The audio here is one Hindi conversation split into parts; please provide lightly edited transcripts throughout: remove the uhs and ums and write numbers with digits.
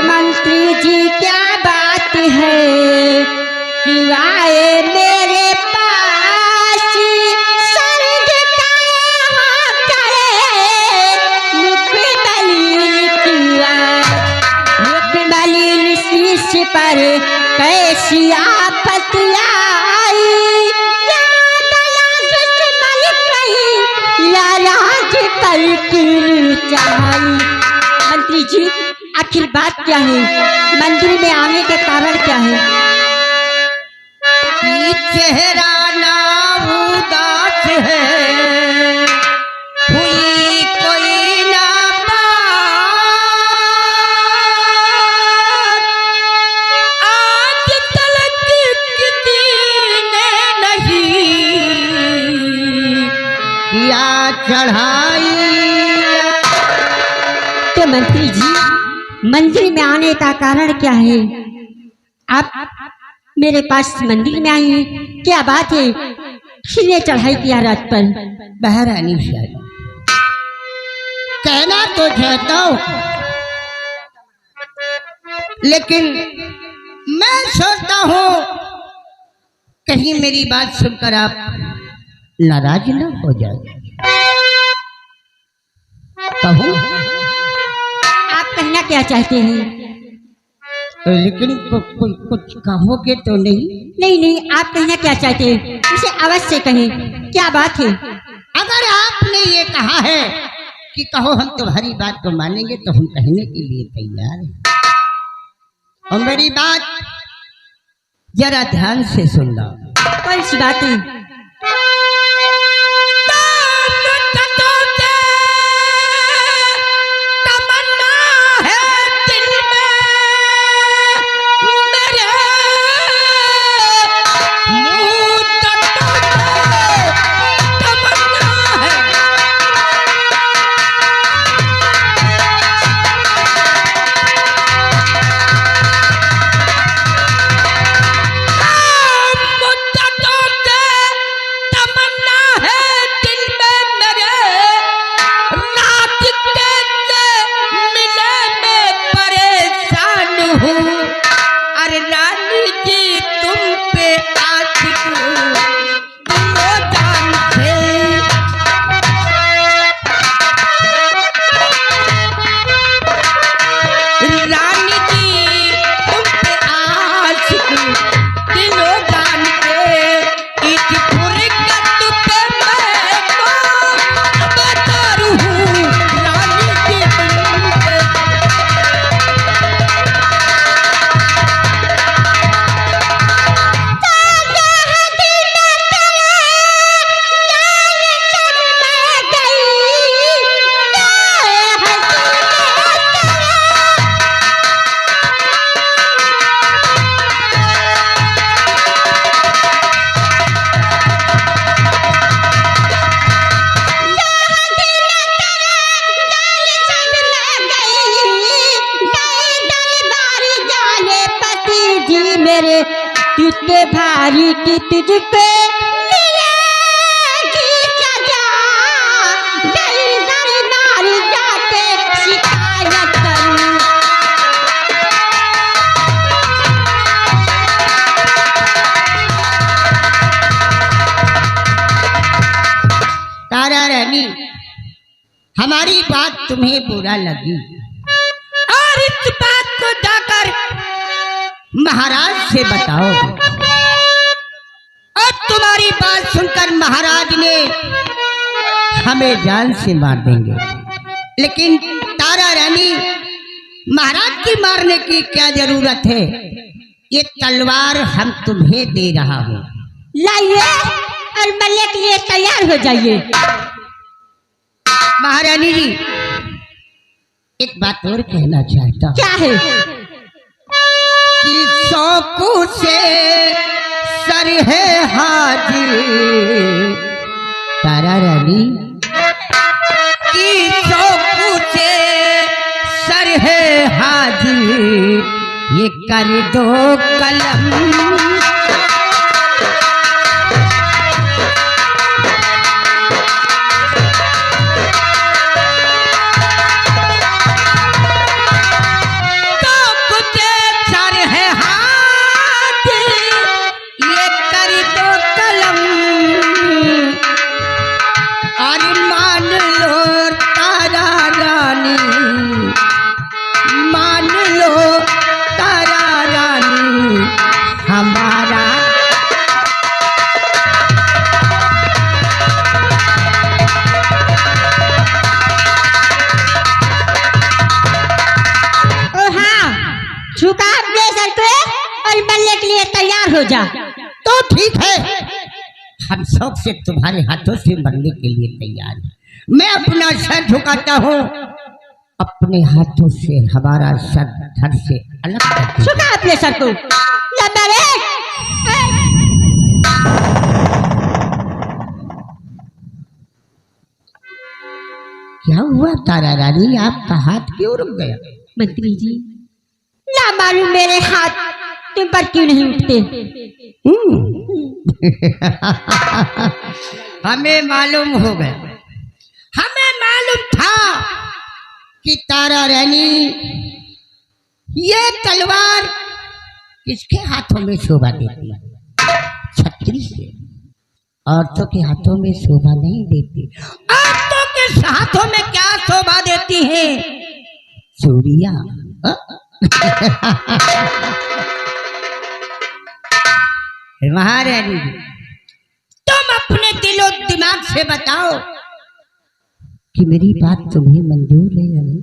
मंत्री जी क्या बात है कि आए मेरे पास स्वर्ग का मुख मलिन शीश पर कैसी आफत आई या दया दुश्मन कहीं या राज कर चाहिए। मंत्री जी आखिर बात क्या है? मंदिर में आने का कारण क्या है? चेहरा ना उदास है, हुई कोई ना बात, आज तलक किसी ने नहीं किया चढ़ाई। तो मंत्री जी मंदिर में आने का कारण क्या है? आप मेरे पास मंदिर में आई हैं, क्या बात है? किसने चढ़ाई किया रात पर? महारानी शाही कहना तो चाहता हूं, लेकिन मैं सोचता हूं कहीं मेरी बात सुनकर आप नाराज न हो जाए। कहूं कहना क्या चाहते हैं? लेकिन कुछ कहोगे तो नहीं? नहीं, आप कहना क्या चाहते हैं उसे अवश्य कहें, क्या बात है? अगर आपने ये कहा है कि कहो हम तुम्हारी बात को मानेंगे तो हम कहने के लिए तैयार हैं। और मेरी बात जरा ध्यान से सुनना। कौन सी बात है? मेरे कितने भारी की तुझ पे मिलेगी सजा, दर दर नारी जाके शिकायत करूं। तारा रानी, हमारी बात तुम्हें बुरा लगी और इस बात को जाकर महाराज से बताओ और तुम्हारी बात सुनकर महाराज ने हमें जान से मार देंगे, लेकिन तारा रानी महाराज की मारने की क्या जरूरत है? ये तलवार हम तुम्हें दे रहा हूँ, लाइए और मरने के लिए तैयार हो जाइए। महारानी जी एक बात और कहना चाहता हूँ। क्या है? कि शौकू से सर है हाजिर तारा रानी, कि शौकू से सर है हाजिर, ये कर दो कलम। हो जा तो ठीक है, हम शौक से तुम्हारे हाथों से मरने के लिए तैयार हैं। मैं अपना सर झुकाता हूँ, अपने हाथों से हमारा सर धड़ से अलग कर झुका अपने सर को। नंबर 1 क्या हुआ तारा रानी, आपका हाथ क्यों रुक गया? मंत्री जी, ना मालूम मेरे हाथ तुम पर क्यों नहीं उठते। हमें मालूम हो गया, हमें मालूम था कि तारा रानी ये तलवार किसके हाथों में शोभा देती है? छतरी से। औरतों के हाथों में शोभा नहीं देती। औरतों के हाथों में क्या शोभा देती है? चूड़िया। महारानी तुम अपने दिलो दिमाग से बताओ कि मेरी बात तुम्हें मंजूर है या नहीं?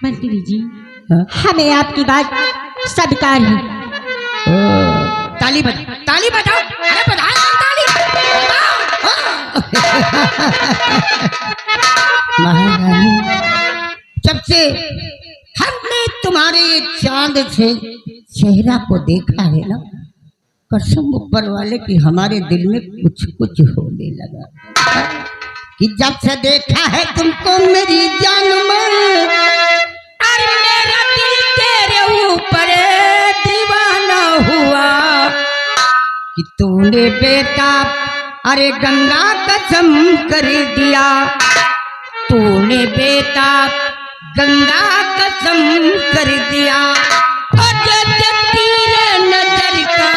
मंत्री जी, हमें आपकी बात स्वीकार है। ताली बजाओ, ताली बजाओ, अरे बजाओ ताली। महारानी, जब से हमने तुम्हारे चांद से चेहरा को देखा है ना, कसम ऊपर वाले की हमारे दिल में कुछ कुछ होने लगा कि जब से देखा है तुमको मेरी जान में, और मेरा दिल तेरे ऊपर दीवाना हुआ कि तूने बेटा अरे गंगा कसम कर दिया, तूने बेटा गंगा कसम कर दिया। और तेरे नजर का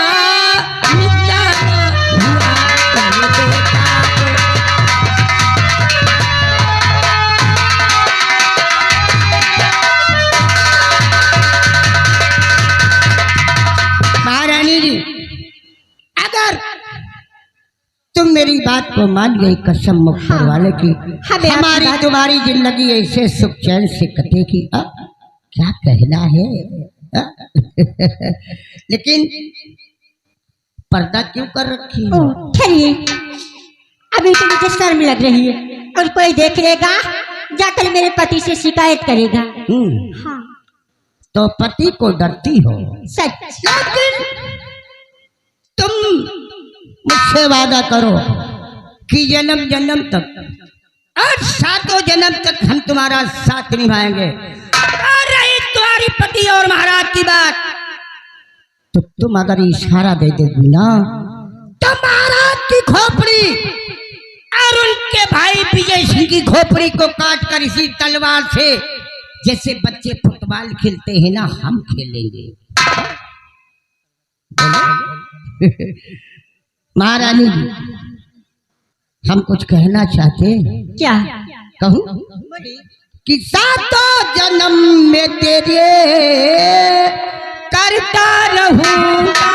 तुम मेरी बात को मान गई, कसम ऊपर वाले की हमारी तुम्हारी जिंदगी ऐसे सुख चैन से कटेगी। क्या कहना है? लेकिन पर्दा क्यों कर रखी है? चलिए, अभी तो मुझे शर्म लग रही है, और कोई देख लेगा जाकर मेरे पति से शिकायत करेगा। हाँ। तो पति को डरती हो? सच। लेकिन तुम मुझसे वादा करो कि जन्म जन्म तक और सातों जन्म तक हम तुम्हारा साथ निभाएंगे। और रही तुम्हारी पति और महाराज की बात, तो तुम अगर इशारा दे दोगी ना, तो महाराज की खोपड़ी और उनके भाई विजय सिंह की खोपड़ी को काट कर इसी तलवार से, जैसे बच्चे फुटबॉल खेलते हैं ना, हम खेलेंगे। महारानी जी, हम कुछ कहना चाहते हैं। क्या? कहूं कि सातों जन्म में तेरे करता रहूंगा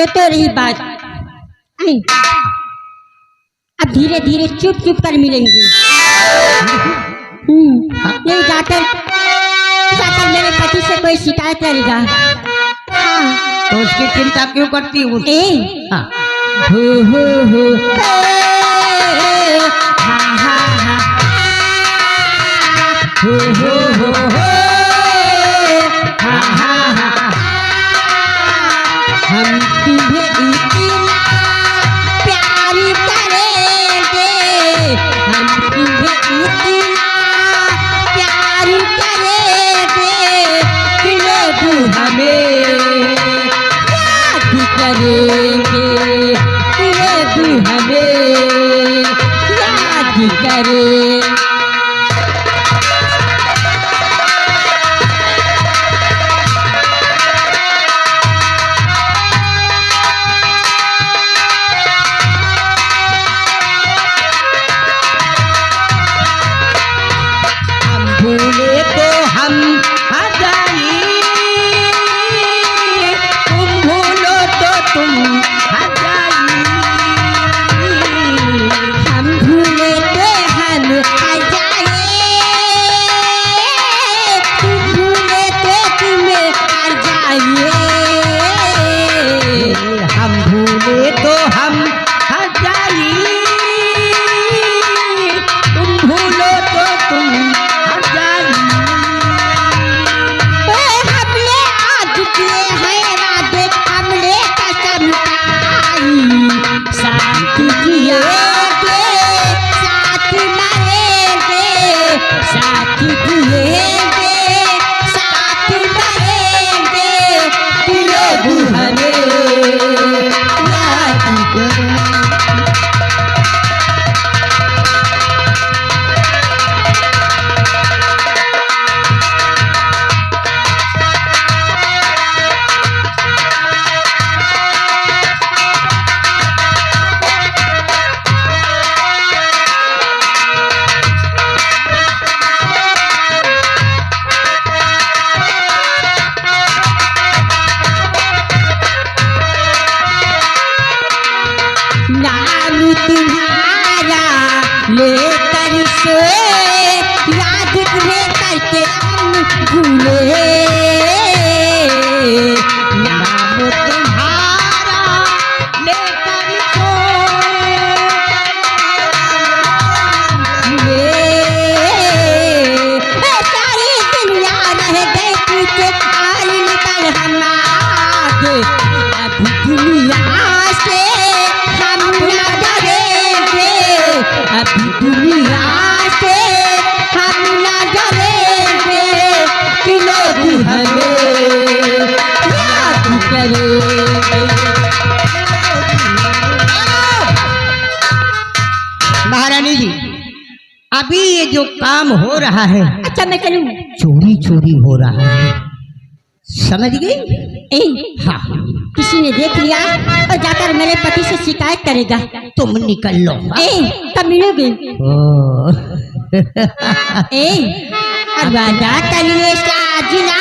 ये तो रही बात। आई, अब धीरे धीरे चुप चुप कर मिलेंगे। नहीं जाकर जाकर मेरे पति से कोई शिकायत करेगा। हाँ। तो उसकी चिंता क्यों करती हूँ? हाँ। हो हा हा हा हो हा हा हा। हम तुम्हें इतना प्यार करेंगे, हम तुम्हें इतना प्यार करेंगे कि लोग हमें याद करेंगे, कि लोग हमें याद करेंगे। भूले तो हम हजारी, तुम भूलो तो तुम हजारी। हम भूले तो हम हजारी, तुम भूले तो तुम हजारी। हम भूले तो हम हजारी, तुम भूलो तो तुम तुम्हारा लेकर से याद तुम्हें करके हम भूले, नाम तुम्हारा लेकर सारी दुनिया रह गई पीछे, आज निकल हम आगे। अभी दुनिया से हम न डरेंगे, अभी दुनिया से हम न डरेंगे कि लोग हमें याद करेंगे। महारानी जी, अभी ये जो काम हो रहा है, अच्छा मैं करूँ? चोरी चोरी हो रहा है, समझ गई? हाँ, किसी ने देख लिया और जाकर मेरे पति से शिकायत करेगा। तुम निकल लो। कब मिलोगे? वादा कर ले साजना,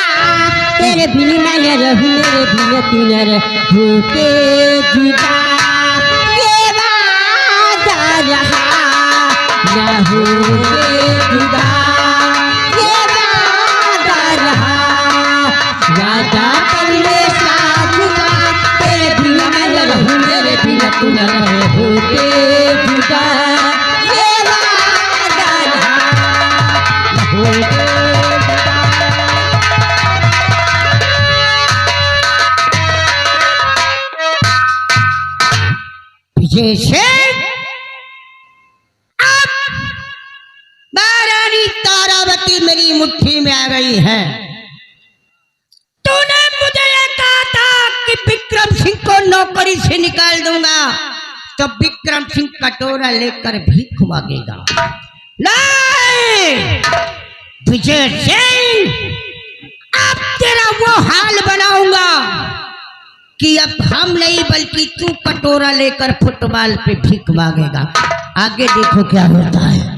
तेरे बिन मैं न रहूं, मेरे बिन तू न होके जुदा। ये वादा रहा न होके जुदा, ये वादा रहा। वादा कर ले साजना, तेरे बिन मैं न रहूं, मेरे बिन तू न होके जुदा। ये वादा रहा न होके जैसे अब महारानी तारावती मेरी मुट्ठी में आ गई है। तूने मुझे ये कहा था कि विक्रम सिंह को नौकरी से निकाल दूंगा, तो विक्रम सिंह कटोरा लेकर भीख मांगेगा। नहीं विजय सिंह, अब तेरा वो हाल बनाऊंगा कि अब हम नहीं बल्कि तू कटोरा लेकर फुटबॉल पे भीख मांगेगा। आगे देखो क्या होता है।